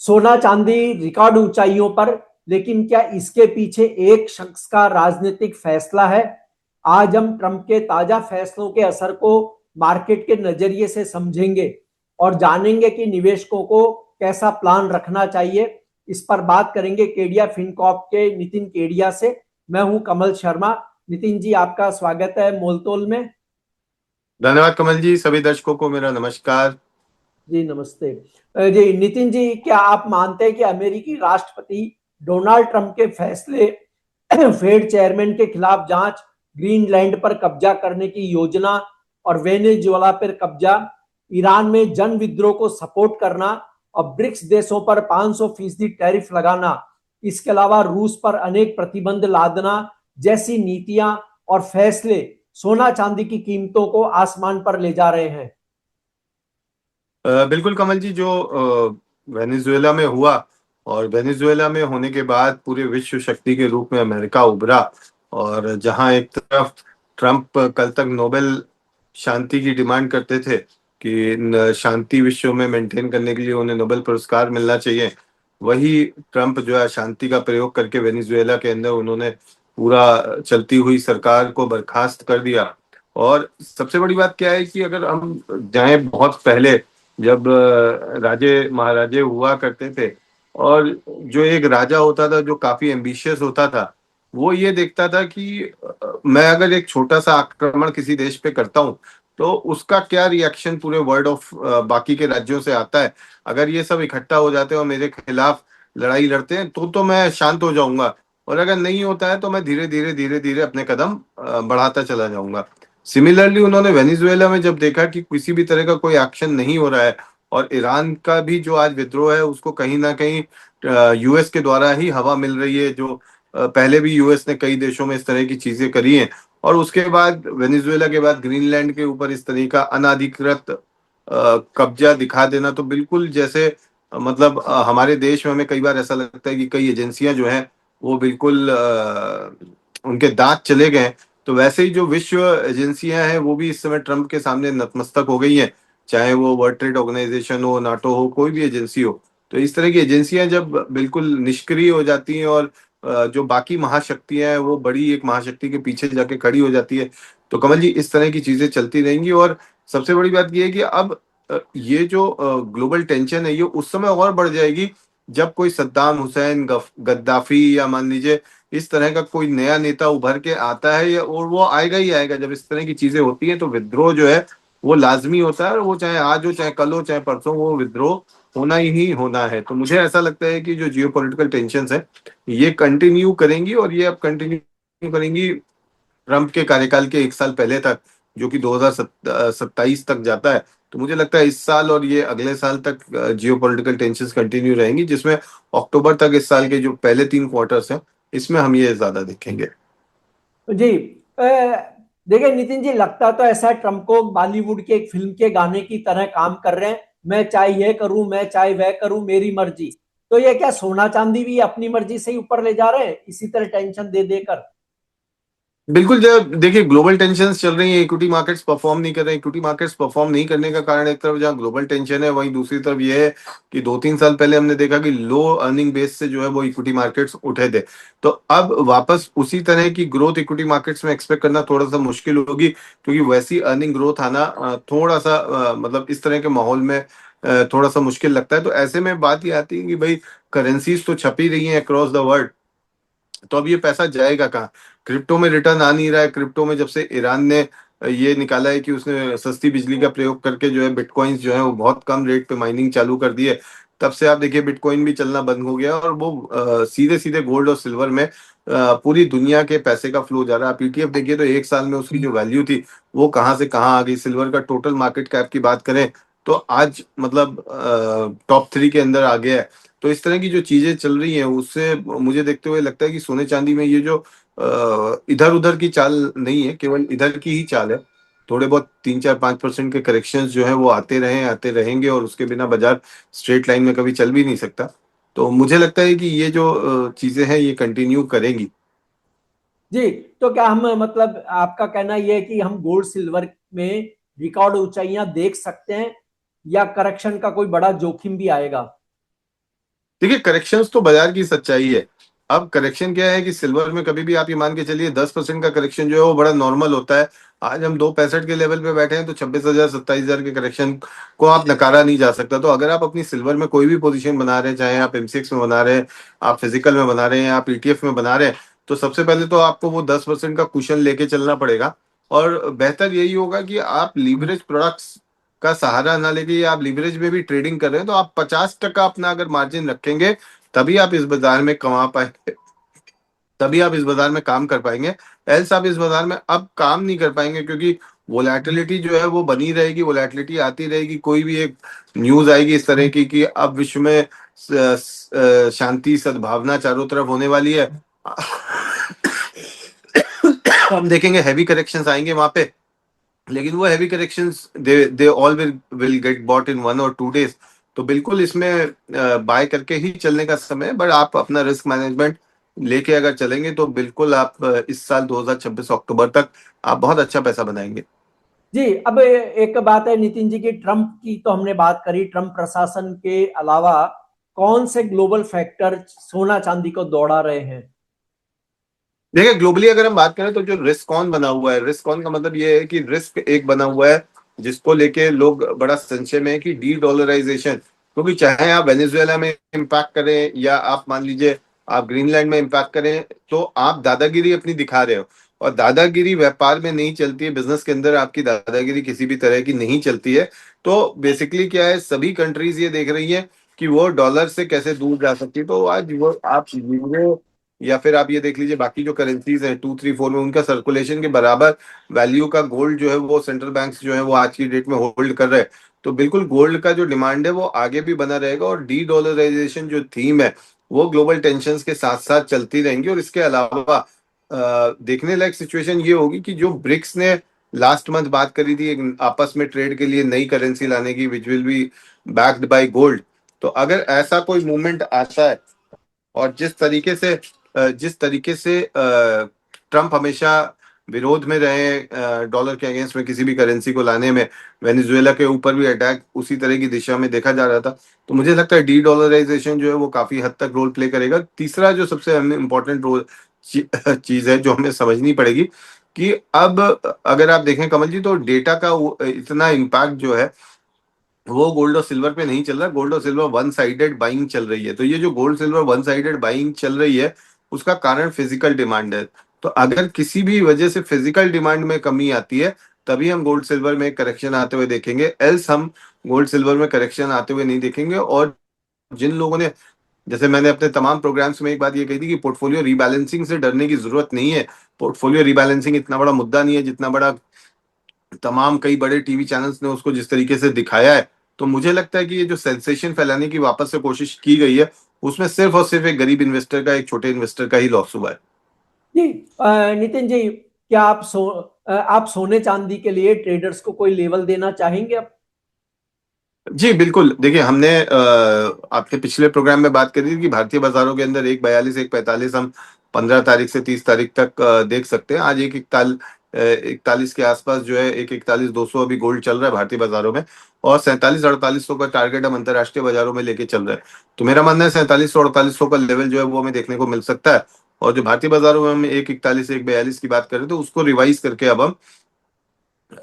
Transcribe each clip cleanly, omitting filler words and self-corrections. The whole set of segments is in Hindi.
सोना चांदी रिकॉर्ड ऊंचाइयों पर, लेकिन क्या इसके पीछे एक शख्स का राजनीतिक फैसला है? आज हम ट्रंप के ताजा फैसलों के असर को मार्केट के नजरिए से समझेंगे और जानेंगे कि निवेशकों को कैसा प्लान रखना चाहिए। इस पर बात करेंगे केडिया फिनकॉर्प के नितिन केडिया से। मैं हूं कमल शर्मा। नितिन जी, आपका स्वागत है मोलतोल में। धन्यवाद कमल जी। सभी दर्शकों को मेरा नमस्कार। जी नमस्ते। जी नितिन जी, क्या आप मानते हैं कि अमेरिकी राष्ट्रपति डोनाल्ड ट्रंप के फैसले, फेड चेयरमैन के खिलाफ जांच, ग्रीनलैंड पर कब्जा करने की योजना और वेनेजुएला पर कब्जा, ईरान में जन विद्रोह को सपोर्ट करना और ब्रिक्स देशों पर 500% टैरिफ लगाना, इसके अलावा रूस पर अनेक प्रतिबंध लादना जैसी नीतियां और फैसले सोना चांदी की कीमतों को आसमान पर ले जा रहे हैं? बिल्कुल कमल जी, जो वेनेजुएला में हुआ और वेनेजुएला में होने के बाद पूरे विश्व शक्ति के रूप में अमेरिका उभरा। और जहां एक तरफ ट्रंप कल तक नोबेल शांति की डिमांड करते थे कि शांति विश्व में मेंटेन करने के लिए उन्हें नोबेल पुरस्कार मिलना चाहिए, वही ट्रंप जो है शांति का प्रयोग करके वेनेजुएला के अंदर उन्होंने पूरा चलती हुई सरकार को बर्खास्त कर दिया। और सबसे बड़ी बात क्या है कि अगर हम जाएं बहुत पहले, जब राजे महाराजे हुआ करते थे, और जो एक राजा होता था जो काफी एम्बिशियस होता था, वो ये देखता था कि मैं अगर एक छोटा सा आक्रमण किसी देश पे करता हूँ तो उसका क्या रिएक्शन पूरे वर्ल्ड ऑफ बाकी के राज्यों से आता है। अगर ये सब इकट्ठा हो जाते हैं और मेरे खिलाफ लड़ाई लड़ते हैं तो मैं शांत हो जाऊंगा, और अगर नहीं होता है तो मैं धीरे धीरे धीरे धीरे अपने कदम बढ़ाता चला जाऊंगा। सिमिलरली उन्होंने वेनेजुएला में जब देखा कि किसी भी तरह का कोई एक्शन नहीं हो रहा है, और ईरान का भी जो आज विद्रोह है उसको कहीं ना कहीं यूएस के द्वारा ही हवा मिल रही है, जो पहले भी यूएस ने कई देशों में इस तरह की चीजें करी हैं। और उसके बाद वेनेजुएला के बाद ग्रीनलैंड के ऊपर इस तरह का अनाधिकृत कब्जा दिखा देना, तो बिल्कुल जैसे मतलब हमारे देश में हमें कई बार ऐसा लगता है कि कई एजेंसियां जो हैं वो बिल्कुल उनके दांत चले गए। तो वैसे ही जो विश्व एजेंसियां हैं वो भी इस समय ट्रंप के सामने नतमस्तक हो गई हैं, चाहे वो वर्ल्ड ट्रेड ऑर्गेनाइजेशन हो, नाटो हो, कोई भी एजेंसी हो। तो इस तरह की एजेंसियां जब बिल्कुल निष्क्रिय हो जाती हैं और जो बाकी महाशक्तियां हैं वो बड़ी एक महाशक्ति के पीछे जाके खड़ी हो जाती है, तो कमल जी इस तरह की चीजें चलती रहेंगी। और सबसे बड़ी बात यह है कि अब ये जो ग्लोबल टेंशन है ये उस समय और बढ़ जाएगी जब कोई सद्दाम हुसैन, गद्दाफी, या मान लीजिए इस तरह का कोई नया नेता उभर के आता है, या और वो आएगा ही आएगा। जब इस तरह की चीजें होती हैं तो विद्रोह जो है वो लाजमी होता है, और वो चाहे आज हो, चाहे कल हो, चाहे परसों, वो विद्रोह होना ही होना है। तो मुझे ऐसा लगता है कि जो जियो पॉलिटिकल टेंशन है ये कंटिन्यू करेंगी, और ये अब कंटिन्यू करेंगी ट्रंप के कार्यकाल के एक साल पहले तक, जो कि 2027 तक जाता है। तो मुझे लगता है इस साल और ये अगले साल तक जियो पॉलिटिकल टेंशन कंटिन्यू रहेंगी, जिसमें अक्टूबर तक इस साल के जो पहले 3 क्वार्टर्स हैं इसमें हम ये ज्यादा देखेंगे। जी। देखिए नितिन जी, लगता तो ऐसा है ट्रंप को बॉलीवुड के एक फिल्म के गाने की तरह काम कर रहे हैं। मैं चाहे ये करूं, मैं चाहे वह करूं, मेरी मर्जी। तो ये क्या सोना चांदी भी अपनी मर्जी से ही ऊपर ले जा रहे हैं इसी तरह टेंशन दे देकर? बिल्कुल। जब देखिए ग्लोबल टेंशन्स चल रही हैं, इक्विटी मार्केट्स परफॉर्म नहीं कर रहे हैं। इक्विटी मार्केट्स परफॉर्म नहीं करने का कारण एक तरफ जहां ग्लोबल टेंशन है, वहीं दूसरी तरफ ये है कि 2-3 साल पहले हमने देखा कि लो अर्निंग बेस से जो है वो इक्विटी मार्केट्स उठे थे। तो अब वापस उसी तरह की ग्रोथ इक्विटी मार्केट्स में एक्सपेक्ट करना थोड़ा सा मुश्किल होगी, क्योंकि वैसी अर्निंग ग्रोथ आना थोड़ा सा मतलब इस तरह के माहौल में थोड़ा सा मुश्किल लगता है। तो ऐसे में बात ये आती है कि भाई करेंसीज तो छप ही रही हैं अक्रॉस द वर्ल्ड, तो अब ये पैसा जाएगा कहाँ? क्रिप्टो में रिटर्न आ नहीं रहा है। क्रिप्टो में जब से ईरान ने ये निकाला है कि उसने सस्ती बिजली का प्रयोग करके जो है बिटकॉइंस जो है वो बहुत कम रेट पे माइनिंग चालू कर दी है, तब से आप देखिए बिटकॉइन भी चलना बंद हो गया, और वो सीधे सीधे गोल्ड और सिल्वर में पूरी दुनिया के पैसे का फ्लो जा रहा है। आप ईटीएफ देखिए तो एक साल में उसकी जो वैल्यू थी वो कहाँ से कहाँ आ गई। सिल्वर का टोटल मार्केट कैप की बात करें तो आज मतलब टॉप 3 के अंदर आ गया है। तो इस तरह की जो चीजें चल रही हैं उससे मुझे देखते हुए लगता है कि सोने चांदी में ये जो इधर उधर की चाल नहीं है, केवल इधर की ही चाल है। थोड़े बहुत 3-4-5% के करेक्शंस जो है वो आते रहे, आते रहेंगे, और उसके बिना बाजार स्ट्रेट लाइन में कभी चल भी नहीं सकता। तो मुझे लगता है कि ये जो चीजें हैं ये कंटिन्यू करेंगी। जी। तो क्या हम, मतलब आपका कहना यह है कि हम गोल्ड सिल्वर में रिकॉर्ड ऊंचाइयां देख सकते हैं या करेक्शन का कोई बड़ा जोखिम भी आएगा? देखिए करेक्शंस तो बाजार की सच्चाई है। अब करेक्शन क्या है कि सिल्वर में कभी भी आप ये मान के चलिए 10% का करेक्शन जो है वो बड़ा नॉर्मल होता है। आज हम 2.65 के लेवल पे बैठे हैं, तो 26,000 27,000 के करेक्शन को आप नकारा नहीं जा सकता। तो अगर आप अपनी सिल्वर में कोई भी पोजीशन बना रहे हैं, चाहे आप एमसीएक्स में बना रहे हैं, आप फिजिकल में बना रहे हैं, आप ईटीएफ में बना रहे हैं, तो सबसे पहले तो आपको वो 10% का कुशन लेके चलना पड़ेगा। और बेहतर यही होगा कि आप लीवरेज प्रोडक्ट्स का सहारा ना लेके, आप लीवरेज में भी ट्रेडिंग कर रहे हैं, तो आप 50% अपना अगर मार्जिन रखेंगे, तभी आप इस बाजार में कमा पाएंगे, तभी आप इस बाजार में काम कर पाएंगे। एल्स आप इस बाजार में अब काम नहीं कर पाएंगे, क्योंकि वोलेटिलिटी जो है वो बनी रहेगी, वोलेटिलिटी आती रहेगी। कोई भी एक न्यूज आएगी इस तरह की कि अब विश्व में शांति सद्भावना चारों तरफ होने वाली है, हम देखेंगे हैवी करेक्शंस आएंगे वहां पे। लेकिन वो heavy corrections they all will get bought in 1 और 2 days। तो बिल्कुल इसमें बाय करके ही चलने का समय है। बट आप अपना रिस्क मैनेजमेंट लेके अगर चलेंगे तो बिल्कुल आप इस साल 2026 अक्टूबर तक आप बहुत अच्छा पैसा बनाएंगे। जी, अब एक बात है नितिन जी की, ट्रंप की तो हमने बात करी। ट्रंप प्रशासन के अलावा कौन से ग्लोबल फैक्टर सोना चांदी को दौड़ा रहे हैं? देखिए ग्लोबली अगर हम बात करें तो जो रिस्क ऑन बना हुआ है, रिस्क ऑन का मतलब ये है कि रिस्क एक बना हुआ है जिसको लेके लोग बड़ा संशय में है कि डी डॉलराइजेशन। क्योंकि चाहे आप वेनेजुएला में इम्पैक्ट करें या आप मान लीजिए आप ग्रीनलैंड में इम्पैक्ट करें, तो आप दादागिरी अपनी दिखा रहे हो। और दादागिरी व्यापार में नहीं चलती है, बिजनेस के अंदर आपकी दादागिरी किसी भी तरह की नहीं चलती है। तो बेसिकली क्या है, सभी कंट्रीज ये देख रही है कि वो डॉलर से कैसे दूर जा सकती है। तो आज वो आप यूरो या फिर आप ये देख लीजिए बाकी जो करेंसीज हैं 2 3 4 में, उनका सर्कुलेशन के बराबर वैल्यू का गोल्ड जो है वो सेंट्रल बैंक्स जो है वो आज की डेट में होल्ड कर रहे हैं। तो बिल्कुल गोल्ड का जो डिमांड है वो आगे भी बना रहेगा, और डी डॉलराइजेशन जो थीम है वो ग्लोबल टेंशंस के साथ साथ चलती रहेंगी। और इसके अलावा देखने लायक सिचुएशन ये होगी कि जो ब्रिक्स ने लास्ट मंथ बात करी थी एक आपस में ट्रेड के लिए नई करेंसी लाने की, which will be backed by gold. तो अगर ऐसा कोई मूवमेंट आता है, और जिस तरीके से ट्रम्प हमेशा विरोध में रहे डॉलर के अगेंस्ट में किसी भी करेंसी को लाने में, वेनेजुएला के ऊपर भी अटैक उसी तरह की दिशा में देखा जा रहा था। तो मुझे लगता है डी डॉलराइजेशन जो है वो काफी हद तक रोल प्ले करेगा। तीसरा जो सबसे इम्पोर्टेंट रोल चीज है जो हमें समझनी पड़ेगी, कि अब अगर आप देखें कमल जी, तो डेटा का इतना इम्पैक्ट जो है वो गोल्ड और सिल्वर पे नहीं चल रहा। गोल्ड और सिल्वर वन साइडेड बाइंग चल रही है। तो ये जो gold silver one sided buying चल रही है, उसका कारण फिजिकल डिमांड है। तो अगर किसी भी वजह से फिजिकल डिमांड में कमी आती है, तभी हम गोल्ड सिल्वर में करेक्शन आते हुए देखेंगे। एल्स हम गोल्ड सिल्वर में करेक्शन आते हुए नहीं देखेंगे। और जिन लोगों ने, जैसे मैंने अपने तमाम प्रोग्राम्स में एक बात ये कही थी कि पोर्टफोलियो रीबैलेंसिंग से डरने की जरूरत नहीं है। पोर्टफोलियो रीबैलेंसिंग इतना बड़ा मुद्दा नहीं है जितना बड़ा तमाम कई बड़े टीवी चैनल्स ने उसको जिस तरीके से दिखाया है। तो मुझे लगता है कि ये जो सेंसेशन फैलाने की वापस से कोशिश की गई है, उसमें सिर्फ और सिर्फ एक गरीब इन्वेस्टर का, एक छोटे इन्वेस्टर का ही लॉस हुआ है। जी, नितिन जी, क्या आप सोने चांदी के लिए ट्रेडर्स को कोई लेवल देना चाहेंगे अब? जी बिल्कुल। देखिए हमने आपके पिछले प्रोग्राम में बात करी थी कि भारतीय बाजारों के अंदर 1.42 1.45 हम 15 तारीख से 30 तारीख तक देख सकते हैं। आज 1.41 के आसपास जो है 1.41 200 अभी गोल्ड चल रहा है भारतीय बाजारों में। और 47 48 सौ का टारगेट हम अंतर्राष्ट्रीय बाजारों में लेके चल रहे हैं। तो मेरा मानना है 47 48 सौ का लेवल जो है वो हमें देखने को मिल सकता है। और जो भारतीय बाजारों में हम 1.41 1.42 की बात करें, तो उसको रिवाइज करके अब हम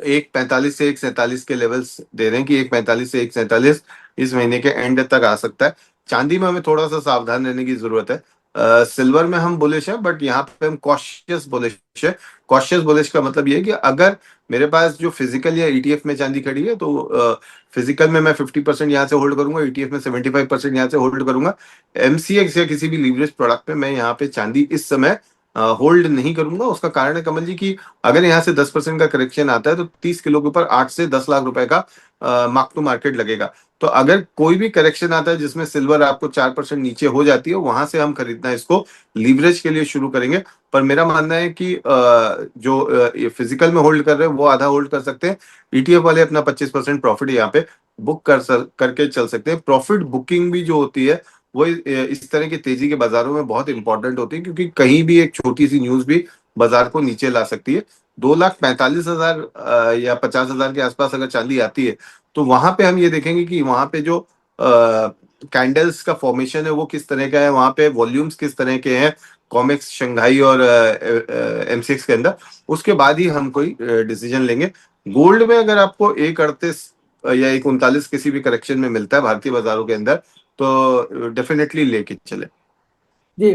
1.45 से 1.47 के लेवल्स दे रहे हैं, कि 1.45 से 1.47 इस महीने के एंड तक आ सकता है। चांदी में हमें थोड़ा सा सावधान रहने की जरूरत है। सिल्वर में हम बुलिश हैं, बट यहाँ पे हम कॉशियस बुलिश है। कॉशियस बुलिश का मतलब ये है कि अगर मेरे पास जो फिजिकल या ईटीएफ में चांदी खड़ी है, तो फिजिकल में मैं 50% यहाँ से होल्ड करूंगा, ईटीएफ में 75% यहाँ से होल्ड करूंगा। एमसीएक्स या किसी भी लीवरेज प्रोडक्ट में मैं यहाँ पे चांदी इस समय होल्ड नहीं करूंगा। उसका कारण है कमल जी की, अगर यहाँ से 10% का करेक्शन आता है, तो 30 किलो के ऊपर 8 से 10 लाख रुपए का मार्क टू मार्केट लगेगा। तो अगर कोई भी करेक्शन आता है जिसमें सिल्वर आपको 4% नीचे हो जाती है, वहां से हम खरीदना इसको लीवरेज के लिए शुरू करेंगे। पर मेरा मानना है कि जो फिजिकल में होल्ड कर रहे हैं वो आधा होल्ड कर सकते हैं। ईटीएफ वाले अपना 25% प्रॉफिट यहाँ पे बुक करके चल सकते हैं। प्रॉफिट बुकिंग भी जो होती है वो इस तरह की तेजी के बाजारों में बहुत इंपॉर्टेंट होती है, क्योंकि कहीं भी एक छोटी सी न्यूज भी बाजार को नीचे ला सकती है। 2,45,000 या 50,000 के आसपास अगर चांदी आती है, तो वहां पे हम ये देखेंगे कि वहां पे जो कैंडल्स का फॉर्मेशन है वो किस तरह का है, वहां पे वॉल्यूम्स किस तरह के हैं कॉमेक्स शंघाई और एमसीएक्स के अंदर, उसके बाद ही हम कोई डिसीजन लेंगे। गोल्ड में अगर आपको 1.38 या 1.39 किसी भी करेक्शन में मिलता है भारतीय बाजारों के अंदर, तो डेफिनेटली लेके चले। जी,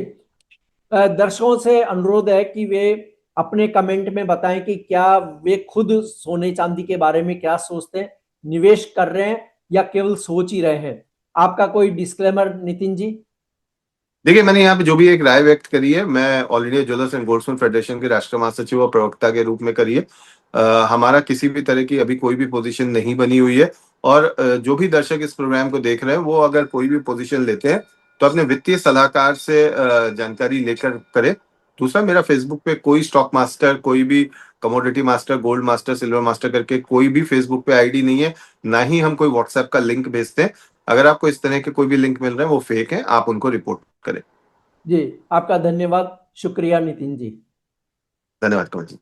दर्शकों से अनुरोध है कि वे अपने कमेंट में बताएं कि क्या वे खुद सोने चांदी के बारे में क्या सोचते हैं, निवेश कर रहे हैं या केवल सोच ही रहे हैं। आपका कोई डिस्क्लेमर नितिन जी? देखिए, मैंने यहाँ पे जो भी एक राय व्यक्त करी है, मैं all India jewellers and Goldsman federation के राष्ट्रीय महासचिव और प्रवक्ता के रूप में करी है। हमारा किसी भी तरह की अभी कोई भी पोजीशन नहीं बनी हुई है। और जो भी दर्शक इस प्रोग्राम को देख रहे हैं वो अगर कोई भी पोजीशन लेते हैं तो अपने वित्तीय सलाहकार से जानकारी लेकर करें। दूसरा, मेरा फेसबुक पे कोई स्टॉक मास्टर, कोई भी commodity master, gold master, silver master करके कोई भी फेसबुक पे आईडी नहीं है। ना ही हम कोई व्हाट्सएप का लिंक भेजते हैं। अगर आपको इस तरह के कोई भी लिंक मिल रहे हैं वो फेक है, आप उनको रिपोर्ट करें। जी, आपका धन्यवाद, शुक्रिया नितिन जी। धन्यवाद कमल जी।